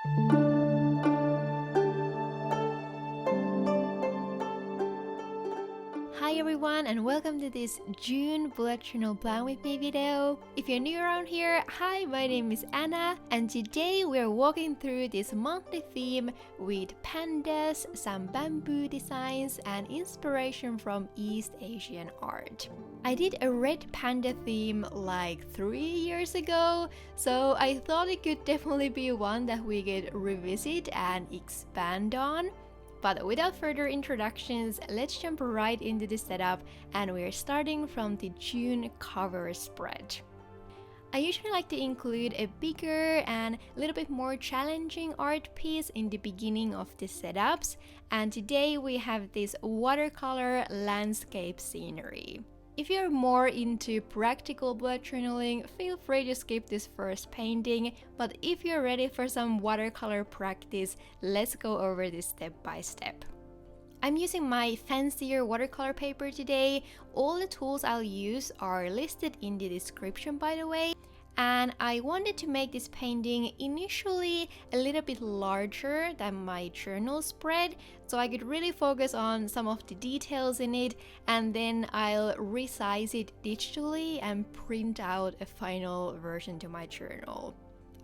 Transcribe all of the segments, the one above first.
Hi everyone and welcome to this June bullet journal plan with me video. If you're new around here, hi, my name is Anna and today we're walking through this monthly theme with pandas, some bamboo designs and inspiration from East Asian art. I did a red panda theme like 3 years ago, so I thought it could definitely be one that we could revisit and expand on. But without further introductions, let's jump right into the setup, and we're starting from the June cover spread. I usually like to include a bigger and a little bit more challenging art piece in the beginning of the setups, and today we have this watercolor landscape scenery. If you're more into practical bullet journaling, feel free to skip this first painting, but if you're ready for some watercolor practice, let's go over this step by step. I'm using my fancier watercolor paper today. All the tools I'll use are listed in the description, by the way. And I wanted to make this painting initially a little bit larger than my journal spread, so I could really focus on some of the details in it, and then I'll resize it digitally and print out a final version to my journal.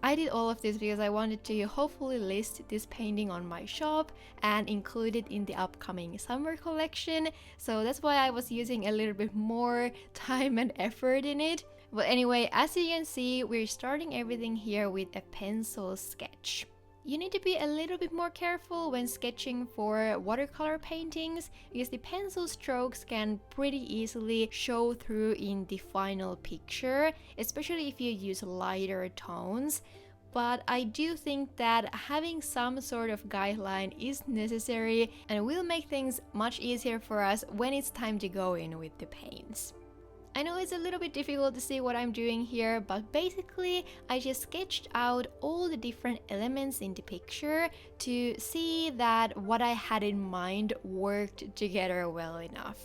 I did all of this because I wanted to hopefully list this painting on my shop and include it in the upcoming summer collection, so that's why I was using a little bit more time and effort in it. But anyway, as you can see, we're starting everything here with a pencil sketch. You need to be a little bit more careful when sketching for watercolor paintings because the pencil strokes can pretty easily show through in the final picture, especially if you use lighter tones. But I do think that having some sort of guideline is necessary and will make things much easier for us when it's time to go in with the paints. I know it's a little bit difficult to see what I'm doing here, but basically I just sketched out all the different elements in the picture to see that what I had in mind worked together well enough.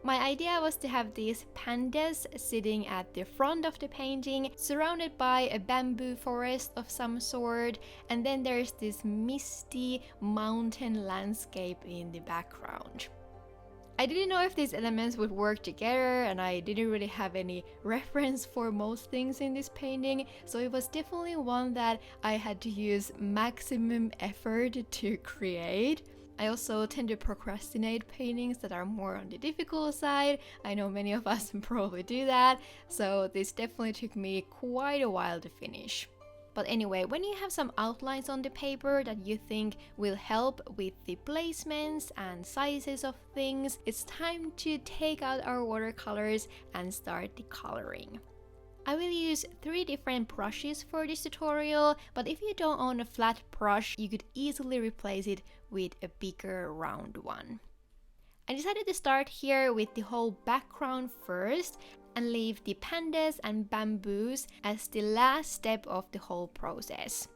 My idea was to have these pandas sitting at the front of the painting, surrounded by a bamboo forest of some sort, and then there's this misty mountain landscape in the background. I didn't know if these elements would work together, and I didn't really have any reference for most things in this painting, so it was definitely one that I had to use maximum effort to create. I also tend to procrastinate paintings that are more on the difficult side. I know many of us probably do that, so this definitely took me quite a while to finish. But anyway, when you have some outlines on the paper that you think will help with the placements and sizes of things, it's time to take out our watercolors and start the coloring. I will use 3 different brushes for this tutorial, but if you don't own a flat brush, you could easily replace it with a bigger round one. I decided to start here with the whole background first and leave the pandas and bamboos as the last step of the whole process.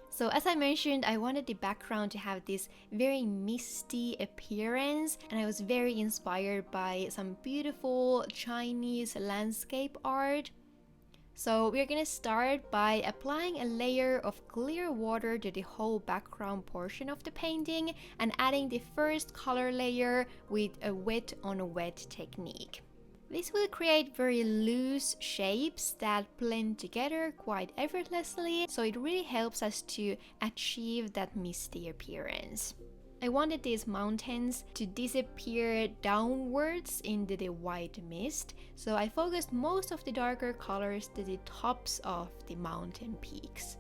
So as I mentioned, I wanted the background to have this very misty appearance, and I was very inspired by some beautiful Chinese landscape art. So we're gonna start by applying a layer of clear water to the whole background portion of the painting and adding the first color layer with a wet on wet technique. This will create very loose shapes that blend together quite effortlessly, so it really helps us to achieve that misty appearance. I wanted these mountains to disappear downwards into the white mist, so I focused most of the darker colors to the tops of the mountain peaks.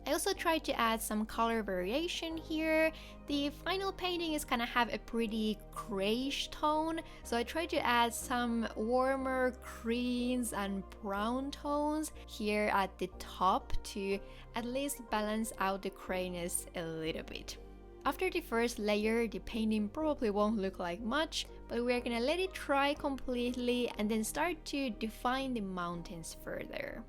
I also tried to add some color variation here. The final painting is gonna have a pretty grayish tone, so I tried to add some warmer greens and brown tones here at the top to at least balance out the grayness a little bit. After the first layer, the painting probably won't look like much, but we're gonna let it dry completely and then start to define the mountains further.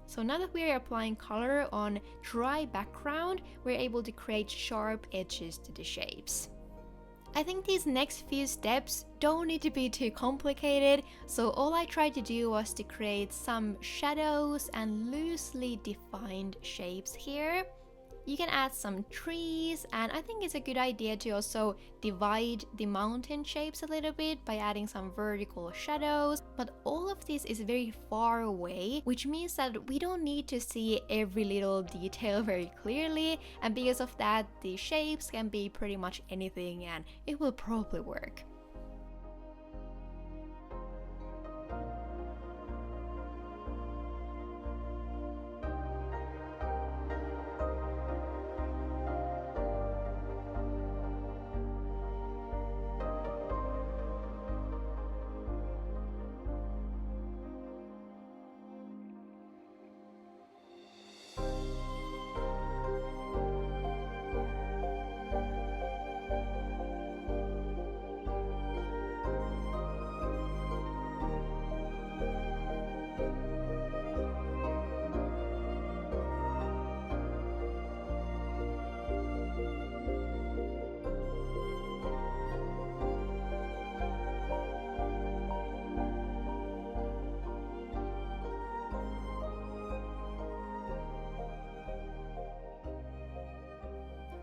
So now that we're applying color on dry background, we're able to create sharp edges to the shapes. I think these next few steps don't need to be too complicated, so all I tried to do was to create some shadows and loosely defined shapes here. You can add some trees, and I think it's a good idea to also divide the mountain shapes a little bit by adding some vertical shadows. But all of this is very far away, which means that we don't need to see every little detail very clearly, and because of that, the shapes can be pretty much anything and it will probably work.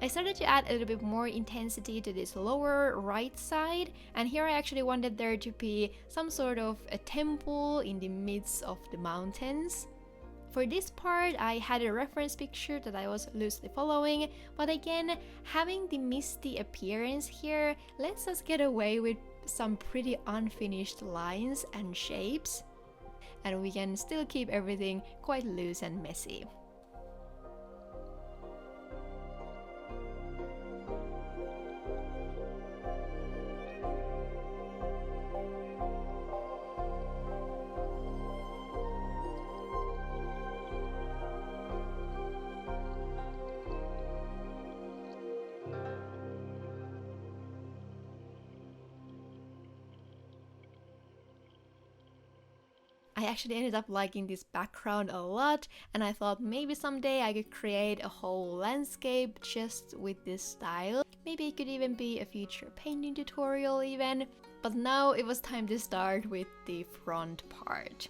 I started to add a little bit more intensity to this lower right side, and here I actually wanted there to be some sort of a temple in the midst of the mountains. For this part, I had a reference picture that I was loosely following, but again, having the misty appearance here lets us get away with some pretty unfinished lines and shapes, and we can still keep everything quite loose and messy. I actually ended up liking this background a lot, and I thought maybe someday I could create a whole landscape just with this style. Maybe it could even be a future painting tutorial even. But now it was time to start with the front part.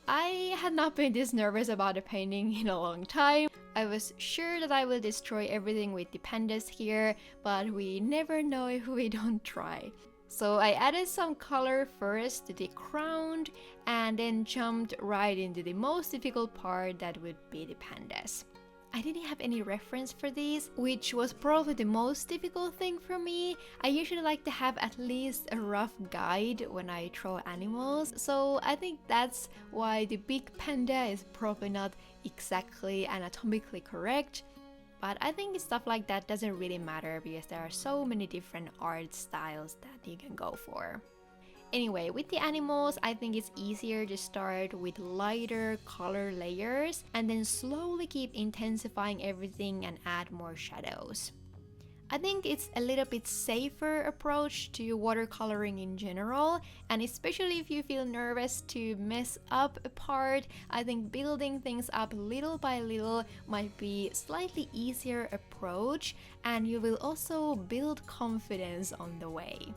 I had not been this nervous about a painting in a long time. I was sure that I will destroy everything with the pandas here, but we never know if we don't try. So I added some color first to the crown and then jumped right into the most difficult part, that would be the pandas. I didn't have any reference for these, which was probably the most difficult thing for me. I usually like to have at least a rough guide when I draw animals, so I think that's why the big panda is probably not exactly anatomically correct. But I think stuff like that doesn't really matter because there are so many different art styles that you can go for. Anyway, with the animals, I think it's easier to start with lighter color layers and then slowly keep intensifying everything and add more shadows. I think it's a little bit safer approach to watercoloring in general, and especially if you feel nervous to mess up a part, I think building things up little by little might be a slightly easier approach, and you will also build confidence on the way.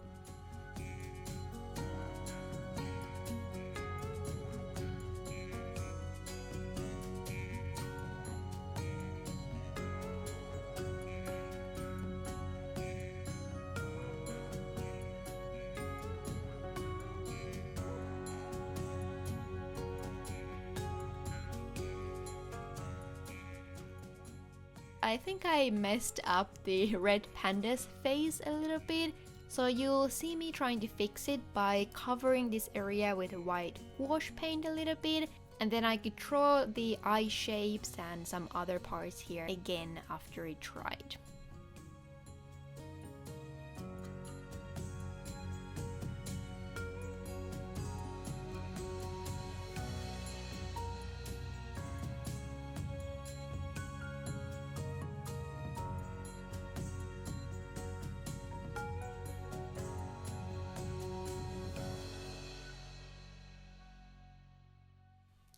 I think I messed up the red panda's face a little bit, so you'll see me trying to fix it by covering this area with white wash paint a little bit, and then I could draw the eye shapes and some other parts here again after it dried.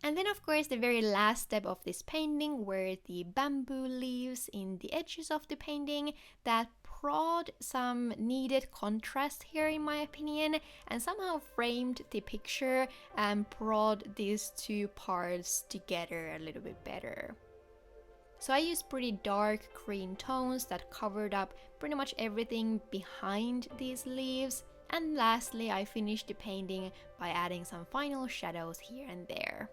And then of course the very last step of this painting were the bamboo leaves in the edges of the painting that brought some needed contrast here in my opinion, and somehow framed the picture and brought these two parts together a little bit better. So I used pretty dark green tones that covered up pretty much everything behind these leaves. And lastly, I finished the painting by adding some final shadows here and there.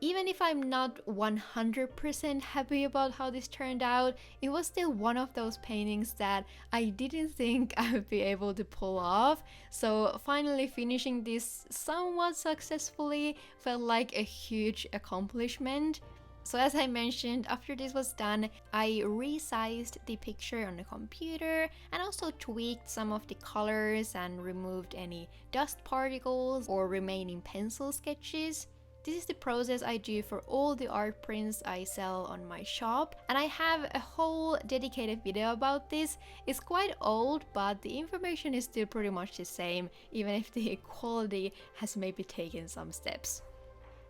Even if I'm not 100% happy about how this turned out, it was still one of those paintings that I didn't think I would be able to pull off. So finally finishing this somewhat successfully felt like a huge accomplishment. So as I mentioned, after this was done, I resized the picture on the computer and also tweaked some of the colors and removed any dust particles or remaining pencil sketches. This is the process I do for all the art prints I sell on my shop, and I have a whole dedicated video about this. It's quite old, but the information is still pretty much the same, even if the quality has maybe taken some steps.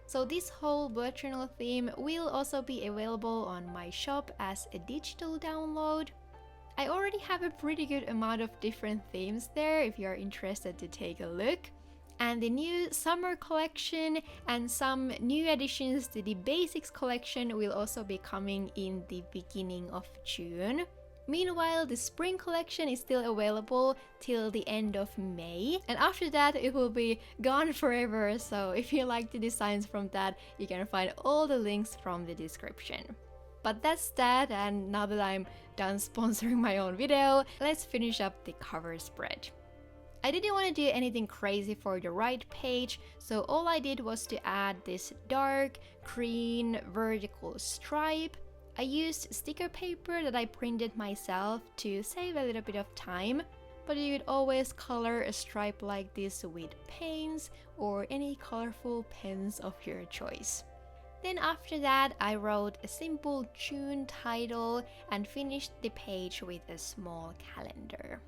So this whole bullet journal theme will also be available on my shop as a digital download. I already have a pretty good amount of different themes there if you are interested to take a look. And the new summer collection and some new additions to the basics collection will also be coming in the beginning of June. Meanwhile, the spring collection is still available till the end of May, and after that it will be gone forever, so if you like the designs from that, you can find all the links from the description. But that's that, and now that I'm done sponsoring my own video, let's finish up the cover spread. I didn't want to do anything crazy for the right page, so all I did was to add this dark green vertical stripe. I used sticker paper that I printed myself to save a little bit of time, but you could always color a stripe like this with paints or any colorful pens of your choice. Then after that, I wrote a simple June title and finished the page with a small calendar.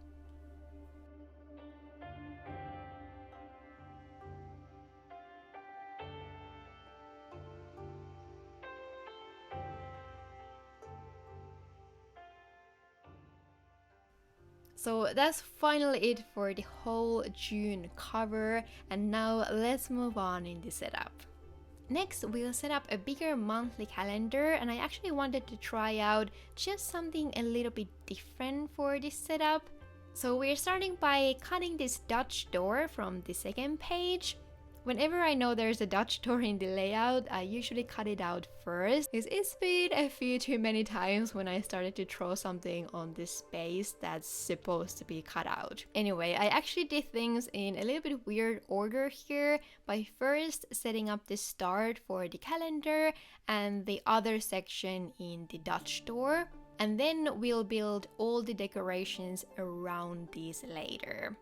So that's finally it for the whole June cover, and now let's move on in the setup. Next, we'll set up a bigger monthly calendar, and I actually wanted to try out just something a little bit different for this setup. So we're starting by cutting this Dutch door from the second page. Whenever I know there's a Dutch door in the layout, I usually cut it out first. It's been a few too many times when I started to throw something on this space that's supposed to be cut out. Anyway, I actually did things in a little bit weird order here by first setting up the start for the calendar and the other section in the Dutch door. And then we'll build all the decorations around these later.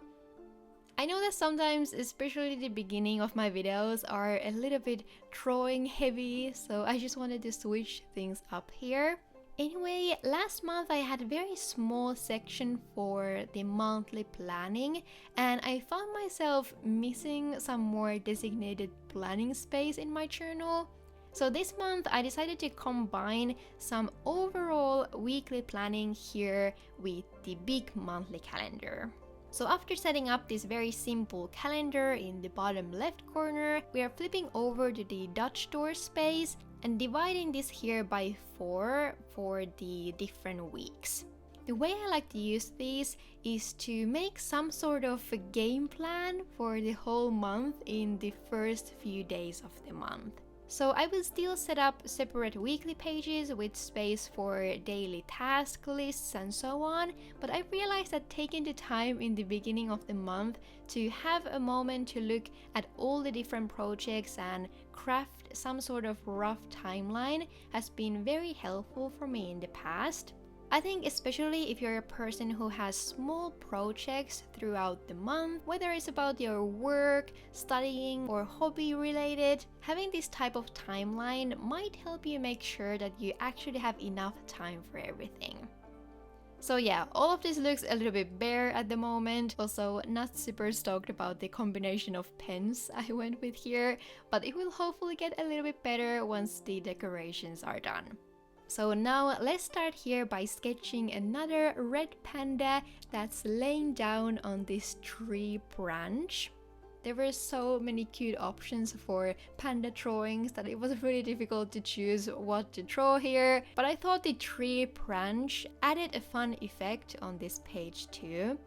I know that sometimes, especially the beginning of my videos, are a little bit drawing heavy, so I just wanted to switch things up here. Anyway, last month I had a very small section for the monthly planning, and I found myself missing some more designated planning space in my journal. So this month I decided to combine some overall weekly planning here with the big monthly calendar. So after setting up this very simple calendar in the bottom left corner, we are flipping over to the Dutch door space and dividing this here by 4 for the different weeks. The way I like to use these is to make some sort of a game plan for the whole month in the first few days of the month. So I will still set up separate weekly pages with space for daily task lists and so on, but I realized that taking the time in the beginning of the month to have a moment to look at all the different projects and craft some sort of rough timeline has been very helpful for me in the past. I think especially if you're a person who has small projects throughout the month, whether it's about your work, studying, or hobby related, having this type of timeline might help you make sure that you actually have enough time for everything. So yeah, all of this looks a little bit bare at the moment. Also, not super stoked about the combination of pens I went with here, but it will hopefully get a little bit better once the decorations are done. So now let's start here by sketching another red panda that's laying down on this tree branch. There were so many cute options for panda drawings that it was really difficult to choose what to draw here, but I thought the tree branch added a fun effect on this page too.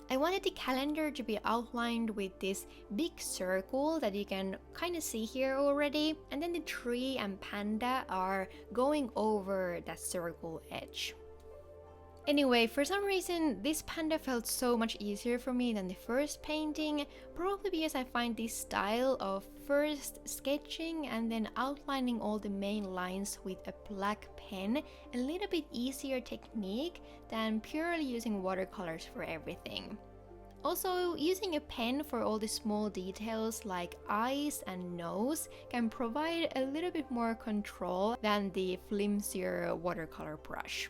I wanted the calendar to be outlined with this big circle that you can kind of see here already, and then the tree and panda are going over that circle edge. Anyway, for some reason, this panda felt so much easier for me than the first painting, probably because I find this style of first sketching and then outlining all the main lines with a black pen a little bit easier technique than purely using watercolors for everything. Also, using a pen for all the small details like eyes and nose can provide a little bit more control than the flimsier watercolor brush.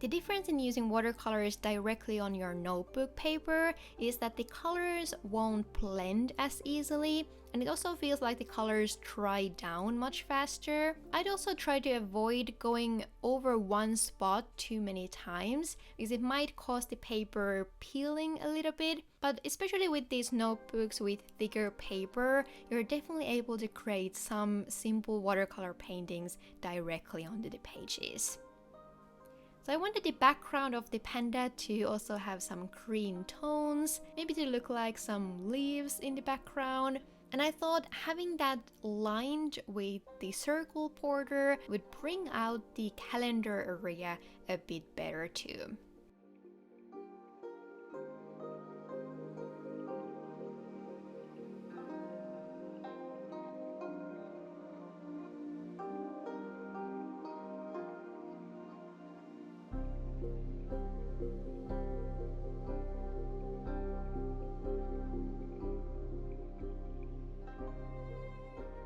The difference in using watercolors directly on your notebook paper is that the colors won't blend as easily, and it also feels like the colors dry down much faster. I'd also try to avoid going over one spot too many times because it might cause the paper peeling a little bit, but especially with these notebooks with thicker paper, you're definitely able to create some simple watercolor paintings directly onto the pages. So I wanted the background of the panda to also have some green tones, maybe to look like some leaves in the background. And I thought having that lined with the circle border would bring out the calendar area a bit better too.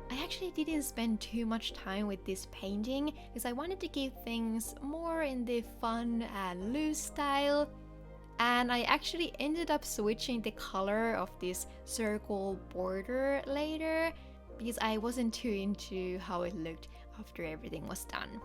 I actually didn't spend too much time with this painting because I wanted to keep things more in the fun and loose style, and I actually ended up switching the color of this circle border later because I wasn't too into how it looked after everything was done.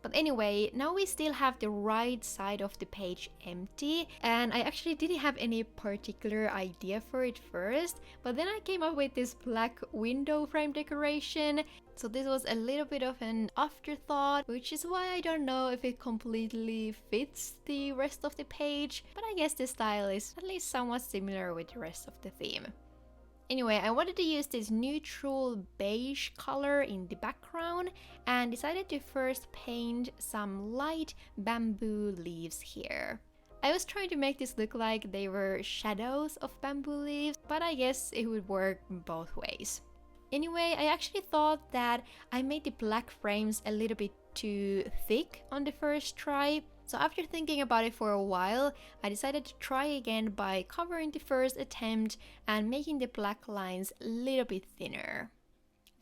But anyway, now we still have the right side of the page empty, and I actually didn't have any particular idea for it first, but then I came up with this black window frame decoration. So this was a little bit of an afterthought, which is why I don't know if it completely fits the rest of the page, but I guess the style is at least somewhat similar with the rest of the theme. Anyway, I wanted to use this neutral beige color in the background and decided to first paint some light bamboo leaves here. I was trying to make this look like they were shadows of bamboo leaves, but I guess it would work both ways. Anyway, I actually thought that I made the black frames a little bit too thick on the first try. So after thinking about it for a while, I decided to try again by covering the first attempt and making the black lines a little bit thinner.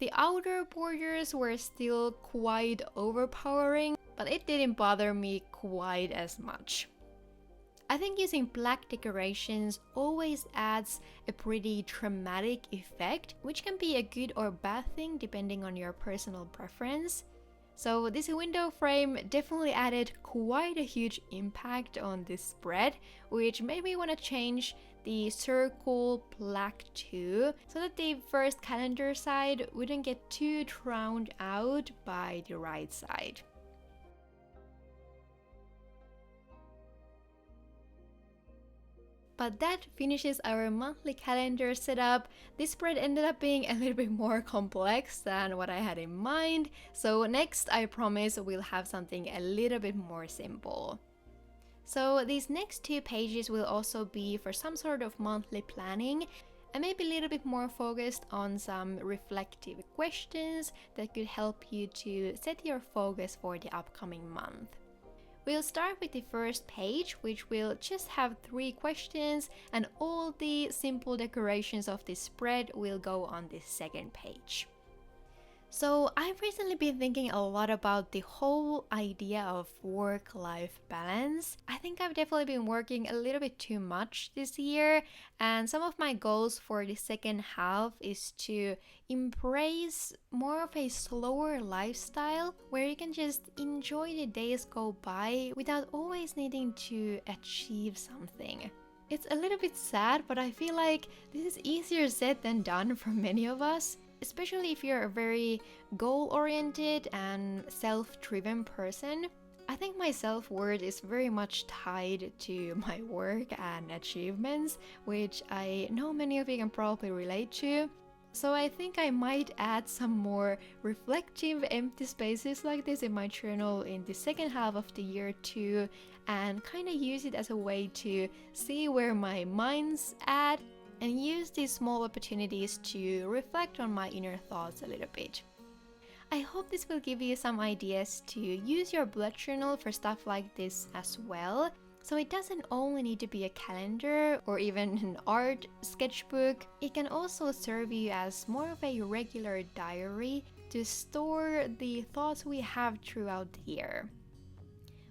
The outer borders were still quite overpowering, but it didn't bother me quite as much. I think using black decorations always adds a pretty dramatic effect, which can be a good or bad thing depending on your personal preference. So this window frame definitely added quite a huge impact on this spread, which made me want to change the circle black too, so that the first calendar side wouldn't get too drowned out by the right side. But that finishes our monthly calendar setup. This spread ended up being a little bit more complex than what I had in mind, so next I promise we'll have something a little bit more simple. So these next 2 pages will also be for some sort of monthly planning, and maybe a little bit more focused on some reflective questions that could help you to set your focus for the upcoming month. We'll start with the first page, which will just have 3 questions, and all the simple decorations of this spread will go on this second page. So I've recently been thinking a lot about the whole idea of work-life balance. I think I've definitely been working a little bit too much this year, and some of my goals for the second half is to embrace more of a slower lifestyle where you can just enjoy the days go by without always needing to achieve something. It's a little bit sad, but I feel like this is easier said than done for many of us. Especially if you're a very goal-oriented and self-driven person. I think my self-worth is very much tied to my work and achievements, which I know many of you can probably relate to. So I think I might add some more reflective empty spaces like this in my journal in the second half of the year too, and kind of use it as a way to see where my mind's at and use these small opportunities to reflect on my inner thoughts a little bit. I hope this will give you some ideas to use your bullet journal for stuff like this as well. So it doesn't only need to be a calendar or even an art sketchbook. It can also serve you as more of a regular diary to store the thoughts we have throughout the year.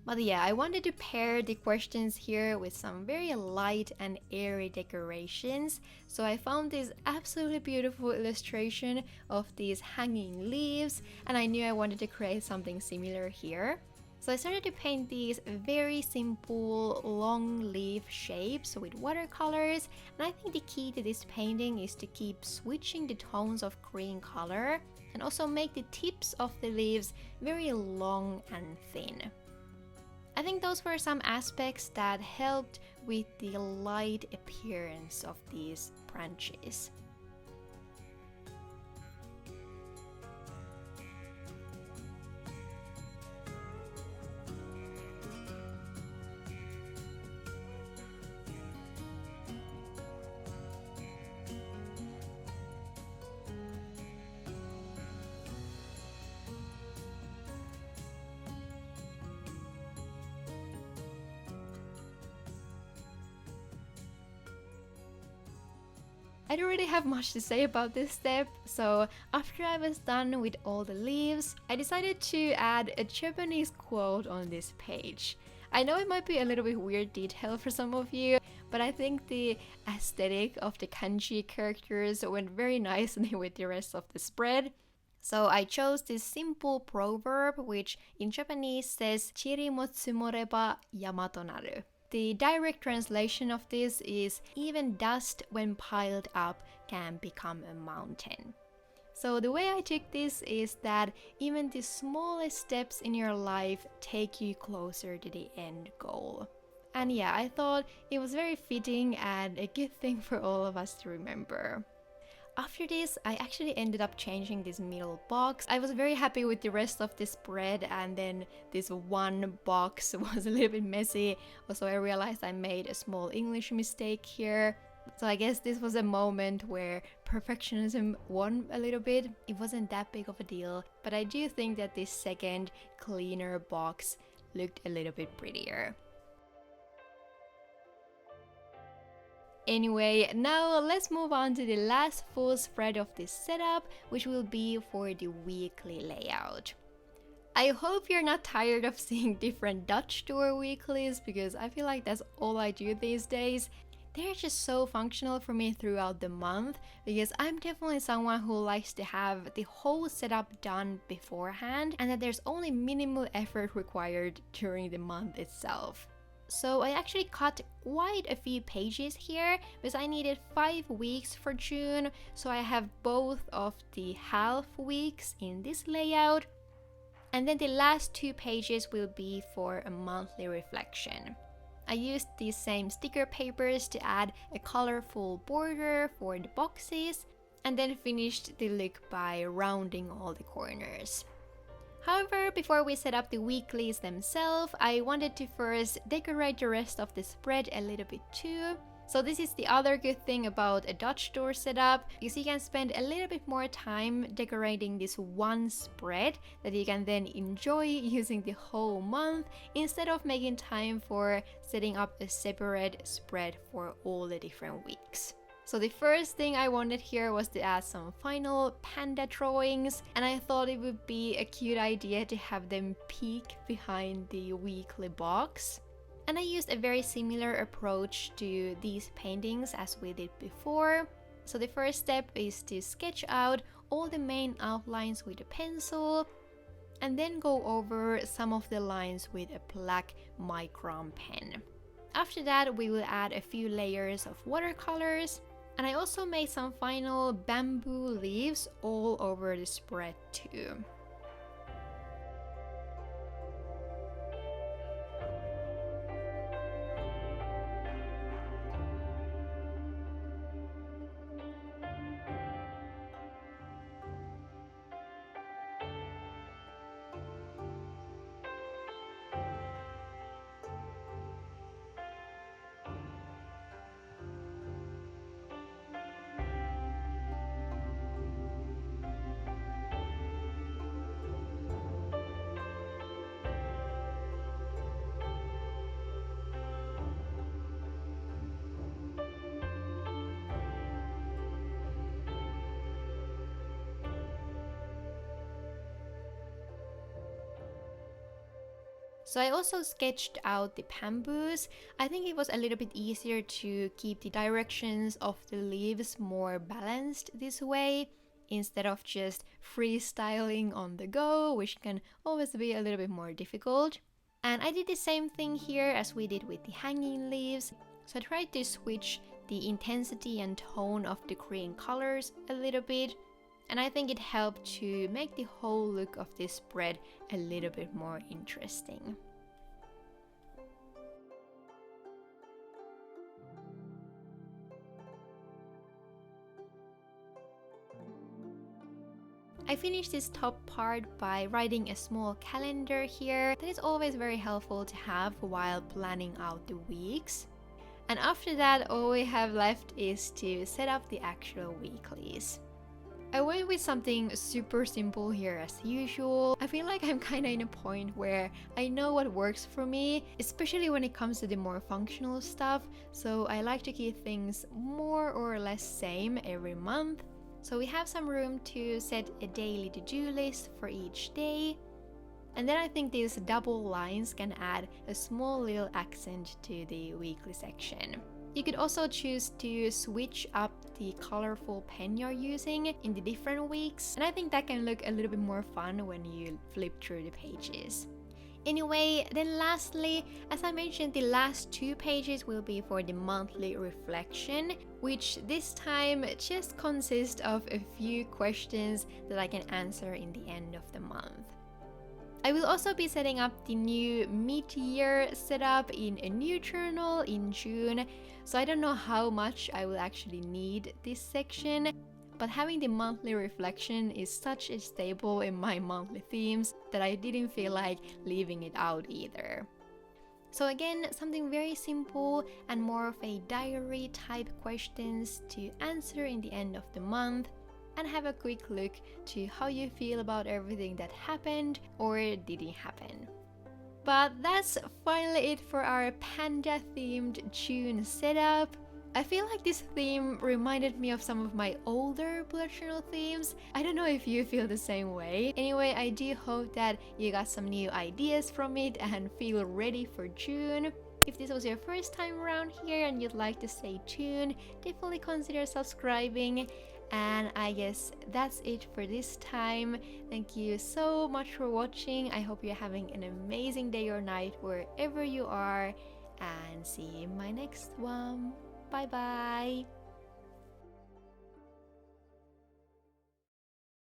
But yeah, I wanted to pair the questions here with some very light and airy decorations. So I found this absolutely beautiful illustration of these hanging leaves, and I knew I wanted to create something similar here. So I started to paint these very simple long leaf shapes with watercolors, and I think the key to this painting is to keep switching the tones of green color and also make the tips of the leaves very long and thin. I think those were some aspects that helped with the light appearance of these branches. I don't really have much to say about this step, so after I was done with all the leaves, I decided to add a Japanese quote on this page. I know it might be a little bit weird detail for some of you, but I think the aesthetic of the kanji characters went very nicely with the rest of the spread. So I chose this simple proverb, which in Japanese says "Chiri mo tsumoreba yamato naru." The direct translation of this is even dust when piled up can become a mountain. So the way I took this is that even the smallest steps in your life take you closer to the end goal. And yeah, I thought it was very fitting and a good thing for all of us to remember. After this, I actually ended up changing this middle box. I was very happy with the rest of the spread, and then this one box was a little bit messy. Also, I realized I made a small English mistake here. So I guess this was a moment where perfectionism won a little bit. It wasn't that big of a deal, but I do think that this second, cleaner box looked a little bit prettier. Anyway, now let's move on to the last full spread of this setup, which will be for the weekly layout. I hope you're not tired of seeing different Dutch store weeklies, because I feel like that's all I do these days. They're just so functional for me throughout the month, because I'm definitely someone who likes to have the whole setup done beforehand, and that there's only minimal effort required during the month itself. So I actually cut quite a few pages here because I needed 5 weeks for June, so I have both of the half weeks in this layout, and then the last 2 pages will be for a monthly reflection. I used these same sticker papers to add a colorful border for the boxes, and then finished the look by rounding all the corners. However, before we set up the weeklies themselves, I wanted to first decorate the rest of the spread a little bit too. So this is the other good thing about a Dutch door setup, because you can spend a little bit more time decorating this one spread that you can then enjoy using the whole month, instead of making time for setting up a separate spread for all the different weeks. So the first thing I wanted here was to add some final panda drawings, and I thought it would be a cute idea to have them peek behind the weekly box. And I used a very similar approach to these paintings as we did before. So the first step is to sketch out all the main outlines with a pencil, and then go over some of the lines with a black micron pen. After that, we will add a few layers of watercolors, and I also made some final bamboo leaves all over the spread too. So I also sketched out the bamboos. I think it was a little bit easier to keep the directions of the leaves more balanced this way, instead of just freestyling on the go, which can always be a little bit more difficult. And I did the same thing here as we did with the hanging leaves. So I tried to switch the intensity and tone of the green colors a little bit, and I think it helped to make the whole look of this spread a little bit more interesting. I finished this top part by writing a small calendar here that is always very helpful to have while planning out the weeks. And after that, all we have left is to set up the actual weeklies. I went with something super simple here as usual. I feel like I'm kinda in a point where I know what works for me, especially when it comes to the more functional stuff, so I like to keep things more or less same every month. So we have some room to set a daily to-do list for each day. And then I think these double lines can add a small little accent to the weekly section. You could also choose to switch up the colorful pen you're using in the different weeks, and I think that can look a little bit more fun when you flip through the pages. Anyway, then lastly, as I mentioned, the last 2 pages will be for the monthly reflection, which this time just consists of a few questions that I can answer in the end of the month. I will also be setting up the new mid-year setup in a new journal in June, so I don't know how much I will actually need this section, but having the monthly reflection is such a staple in my monthly themes that I didn't feel like leaving it out either. So again, something very simple and more of a diary type questions to answer in the end of the month, and have a quick look to how you feel about everything that happened or didn't happen. But that's finally it for our panda themed June setup. I feel like this theme reminded me of some of my older bullet journal themes. I don't know if you feel the same way. Anyway, I do hope that you got some new ideas from it and feel ready for June. If this was your first time around here and you'd like to stay tuned, definitely consider subscribing. And I guess that's it for this time. Thank you so much for watching. I hope you're having an amazing day or night wherever you are, and see you in my next one. Bye bye.